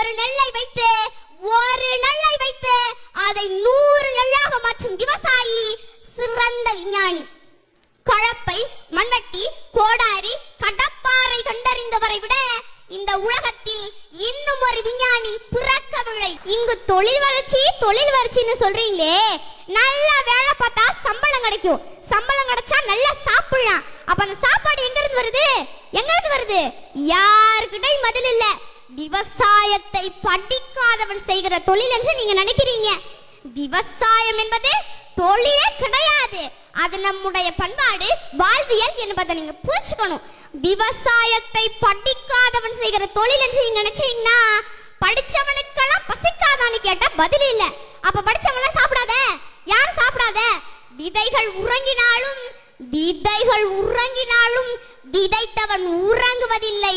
ஒரு நெல்லை வைத்து அதை 100 நெல்லாக மாற்றும் விவசாயி சிறந்த விஞ்ஞானி. கலப்பை, மண்வெட்டி, கோடாரி, கடப்பாறை கண்டறிந்தவரை விட இந்த உலகத்தில் இன்னும் ஒரு விஞ்ஞானி பிறக்கவில்லை. இங்கு தொழில் வளர்ச்சின்னு சொல்றீங்களே, நல்லா வேலை பார்த்தா சம்பளம் கிடைக்கும். சம்பளம் கிடைச்சா நல்லா சாப்பிடலாம். அப்ப அந்த சாப்பாடு எங்க இருந்து வருது? யாருக்கிட்டையும் பதில் இல்ல. விவசாயத்தை படிக்காதவன் செய்கிற தொழில் என்று நீங்க நினைக்கிறீங்க. விவசாயம் என்பது தொழிலே கிடையாது. அது நம்முடைய பண்பாடு, வாழ்வியல் என்பதை நீங்க புரிஞ்சுக்கணும். விவசாயத்தை படிக்காதவன் செய்கிற தொழில் என்று நீங்க நினைச்சீங்கன்னா, படிச்சவனுக்கெல்லாம் பசிக்காதான்னு கேட்டா பதில் இல்ல. அப்ப படிச்சவன் சாப்பிடாத, யார் சாப்பிடாத? விதைகள் உறங்கினாலும் விதைத்தவன் உறங்குவதில்லை.